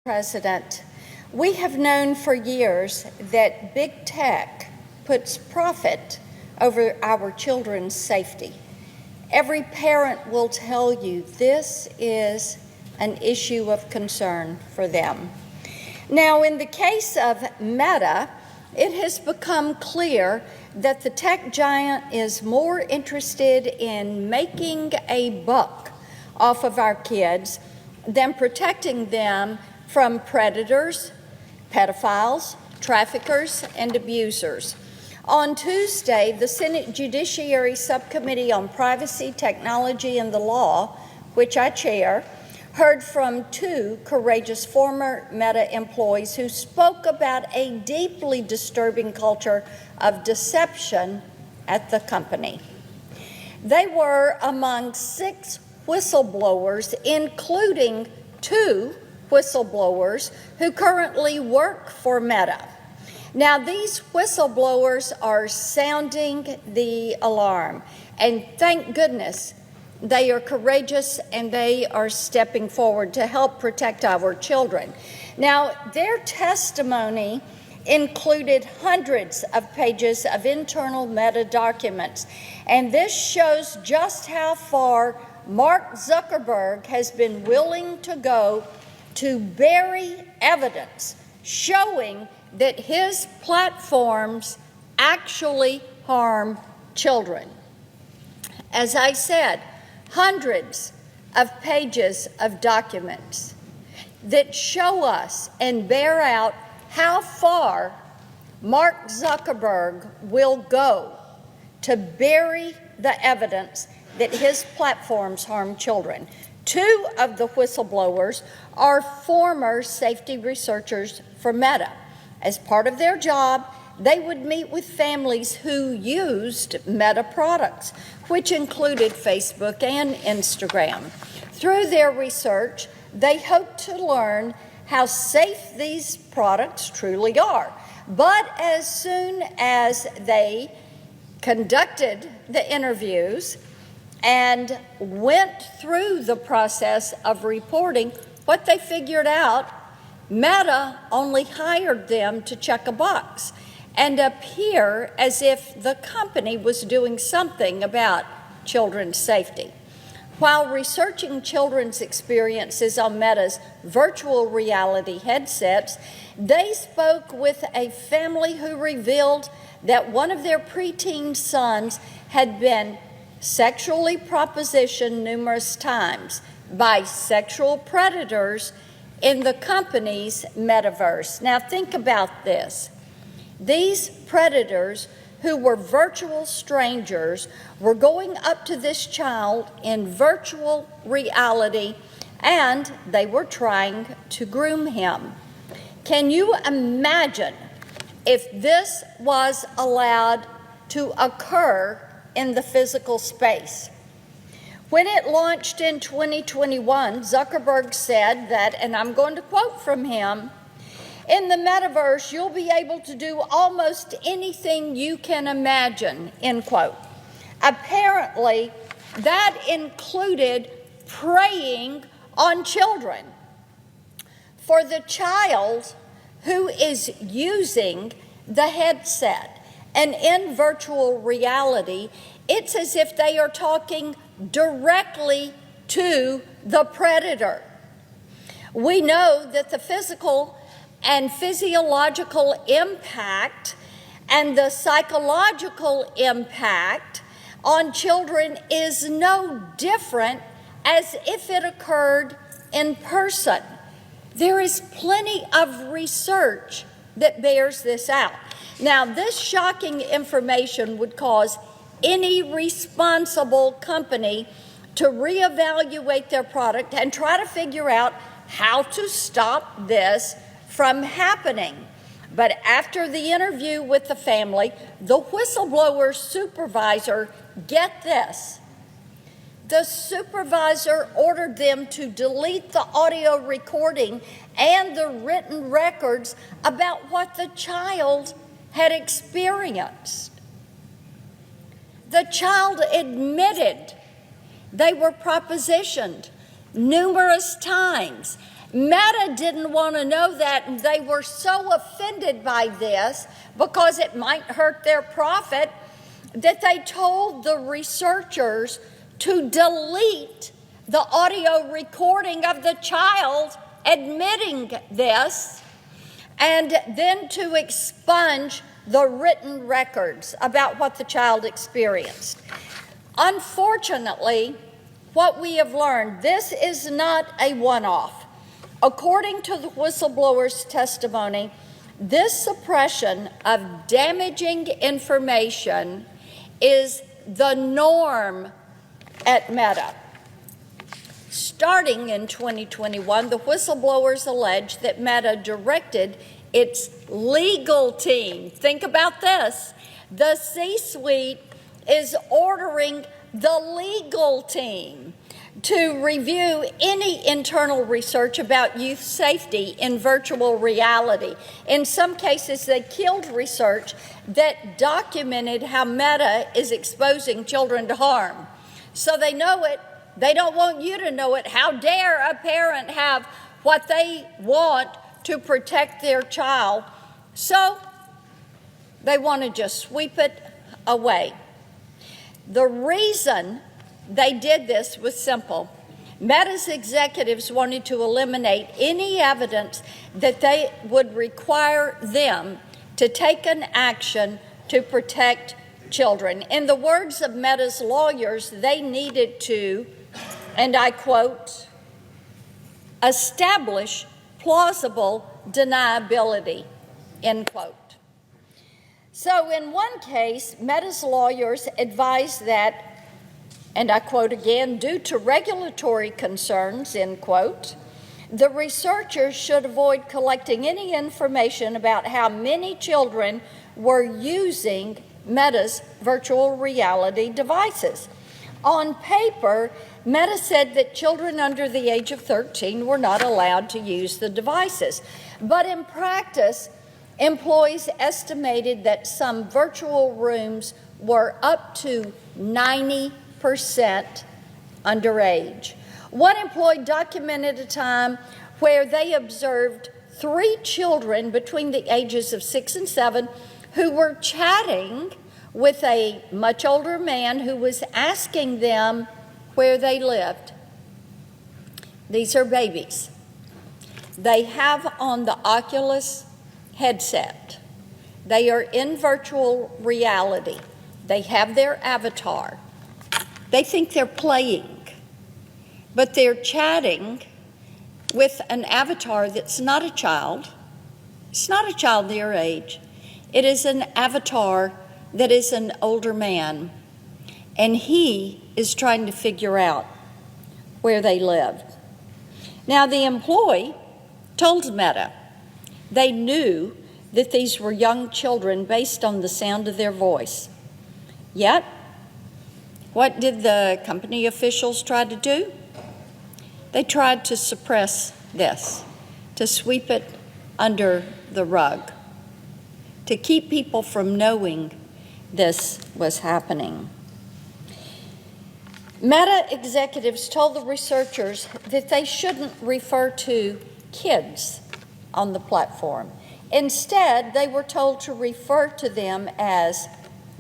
President, we have known for years that big tech puts profit over our children's safety. Every parent will tell you this is an issue of concern for them. Now, in the case of Meta, it has become clear that the tech giant is more interested in making a buck off of our kids than protecting them from predators, pedophiles, traffickers, and abusers. On Tuesday, the Senate Judiciary Subcommittee on Privacy, Technology, and the Law, which I chair, heard from two courageous former Meta employees who spoke about a deeply disturbing culture of deception at the company. They were among 6 whistleblowers, including 2 whistleblowers who currently work for Meta. Now, these whistleblowers are sounding the alarm, and thank goodness they are courageous and they are stepping forward to help protect our children. Now, their testimony included hundreds of pages of internal Meta documents, and this shows just how far Mark Zuckerberg has been willing to go to bury evidence showing that his platforms actually harm children. As I said, hundreds of pages of documents that show us and bear out how far Mark Zuckerberg will go to bury the evidence that his platforms harm children. 2 of the whistleblowers are former safety researchers for Meta. As part of their job, they would meet with families who used Meta products, which included Facebook and Instagram. Through their research, they hoped to learn how safe these products truly are. But as soon as they conducted the interviews and went through the process of reporting, what they figured out, Meta only hired them to check a box and appear as if the company was doing something about children's safety. While researching children's experiences on Meta's virtual reality headsets, they spoke with a family who revealed that one of their preteen sons had been sexually propositioned numerous times by sexual predators in the company's metaverse. Now think about this. These predators, who were virtual strangers, were going up to this child in virtual reality, and they were trying to groom him. Can you imagine if this was allowed to occur in the physical space? When it launched in 2021, Zuckerberg said that, and I'm going to quote from him, "In the metaverse, you'll be able to do almost anything you can imagine," end quote. Apparently, that included preying on children. For the child who is using the headset and in virtual reality, it's as if they are talking directly to the predator. We know that the physical and physiological impact and the psychological impact on children is no different as if it occurred in person. There is plenty of research that bears this out. Now, this shocking information would cause any responsible company to reevaluate their product and try to figure out how to stop this from happening. But after the interview with the family, the whistleblower supervisor, get this, the supervisor ordered them to delete the audio recording and the written records about what the child had experienced. The child admitted they were propositioned numerous times. Meta didn't want to know that, and they were so offended by this because it might hurt their profit that they told the researchers to delete the audio recording of the child admitting this, and then to expunge the written records about what the child experienced. Unfortunately, what we have learned, this is not a one-off. According to the whistleblower's testimony, this suppression of damaging information is the norm at Meta. Starting in 2021, the whistleblowers alleged that Meta directed its legal team. Think about this. The C-suite is ordering the legal team to review any internal research about youth safety in virtual reality. In some cases, they killed research that documented how Meta is exposing children to harm. So they know it. They don't want you to know it. How dare a parent have what they want to protect their child? So they want to just sweep it away. The reason they did this was simple. Meta's executives wanted to eliminate any evidence that they would require them to take an action to protect children. In the words of Meta's lawyers, they needed to, and I quote, establish plausible deniability, end quote. So in one case, Meta's lawyers advised that, and I quote again, due to regulatory concerns, end quote, the researchers should avoid collecting any information about how many children were using Meta's virtual reality devices. On paper, Meta said that children under the age of 13 were not allowed to use the devices. But in practice, employees estimated that some virtual rooms were up to 90% underage. One employee documented a time where they observed 3 children between the ages of 6 and 7 who were chatting with a much older man who was asking them where they lived. These are babies. They have on the Oculus headset. They are in virtual reality. They have their avatar. They think they're playing, but they're chatting with an avatar that's not a child. It's not a child their age. It is an avatar that is an older man, and he is trying to figure out where they lived. Now, the employee told Meta they knew that these were young children based on the sound of their voice. Yet, what did the company officials try to do? They tried to suppress this, to sweep it under the rug, to keep people from knowing this was happening. Meta executives told the researchers that they shouldn't refer to kids on the platform. Instead, they were told to refer to them as,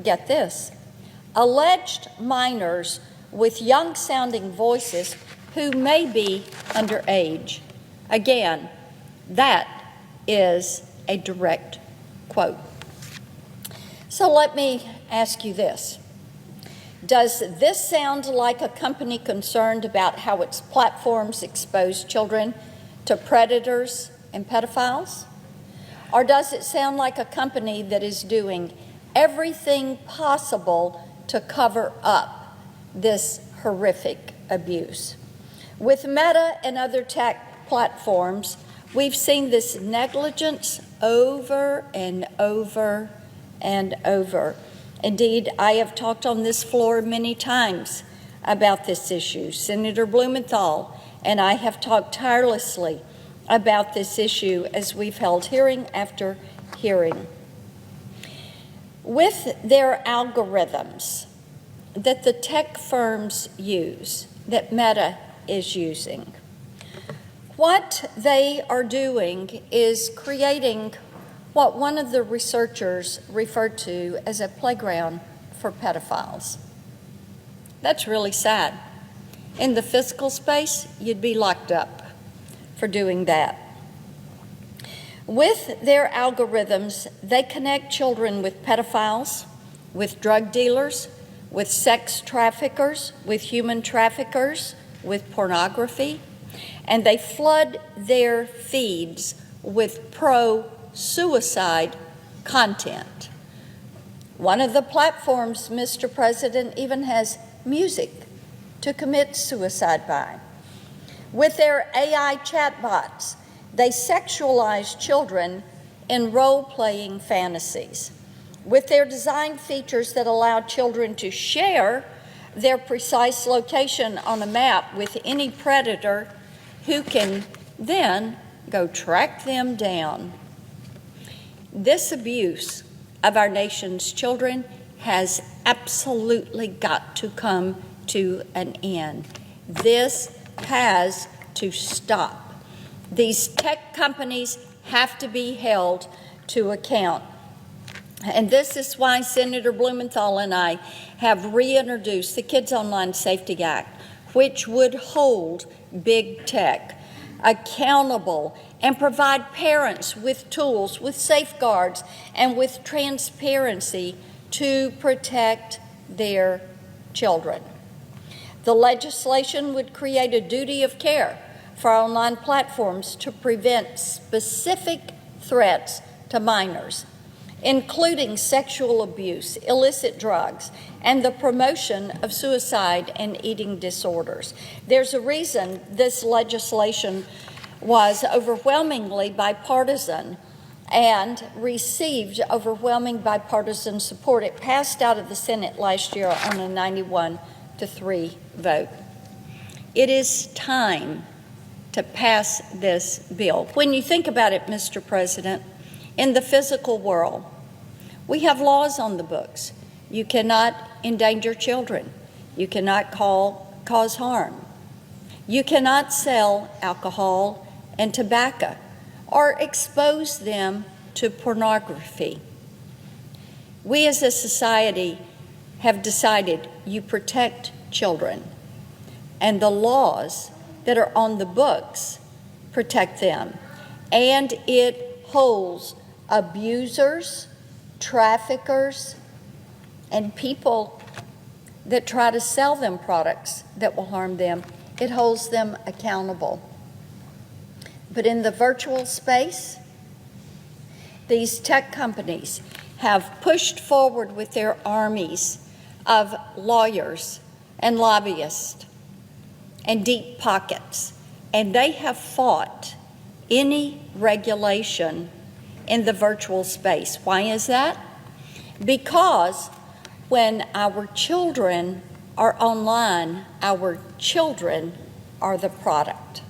get this, alleged minors with young-sounding voices who may be underage. Again, that is a direct quote. So let me ask you this. Does this sound like a company concerned about how its platforms expose children to predators and pedophiles? Or does it sound like a company that is doing everything possible to cover up this horrific abuse? With Meta and other tech platforms, we've seen this negligence over and over and over. Indeed, I have talked on this floor many times about this issue. Senator Blumenthal and I have talked tirelessly about this issue as we've held hearing after hearing. With their algorithms that the tech firms use, that Meta is using, What they are doing is creating what one of the researchers referred to as a playground for pedophiles. That's really sad. In the physical space, you'd be locked up for doing that. With their algorithms, they connect children with pedophiles, with drug dealers, with sex traffickers, with human traffickers, with pornography, and they flood their feeds with pro-suicide content. One of the platforms, Mr. President, even has music to commit suicide by. With their AI chatbots, they sexualize children in role-playing fantasies. With their design features that allow children to share their precise location on a map with any predator who can then go track them down. This abuse of our nation's children has absolutely got to come to an end. This has to stop. These tech companies have to be held to account. And this is why Senator Blumenthal and I have reintroduced the Kids Online Safety Act, which would hold big tech accountable and provide parents with tools, with safeguards, and with transparency to protect their children. The legislation would create a duty of care for online platforms to prevent specific threats to minors, including sexual abuse, illicit drugs, and the promotion of suicide and eating disorders. There's a reason this legislation was overwhelmingly bipartisan and received overwhelming bipartisan support. It passed out of the Senate last year on a 91-3 vote. It is time to pass this bill. When you think about it, Mr. President, in the physical world, we have laws on the books. You cannot endanger children. You cannot cause harm. You cannot sell alcohol and tobacco or expose them to pornography. We as a society have decided you protect children, and the laws that are on the books protect them. And it holds abusers, traffickers, and people that try to sell them products that will harm them. It holds them accountable. But in the virtual space, these tech companies have pushed forward with their armies of lawyers and lobbyists and deep pockets, and they have fought any regulation in the virtual space. Why is that? Because when our children are online, our children are the product.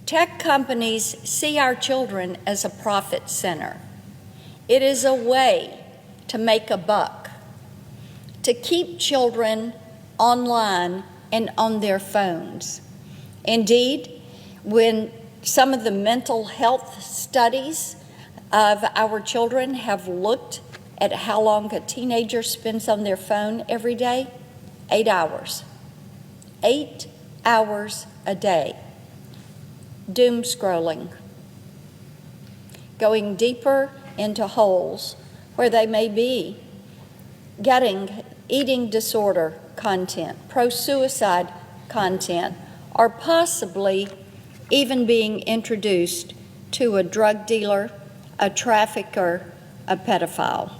Tech companies see our children as a profit center. It is a way to make a buck, to keep children online and on their phones. Indeed, when some of the mental health studies of our children have looked at how long a teenager spends on their phone every day, 8 hours. 8 hours a day. Doom scrolling. Going deeper into holes where they may be getting eating disorder content, pro-suicide content, or possibly even being introduced to a drug dealer, a trafficker, a pedophile.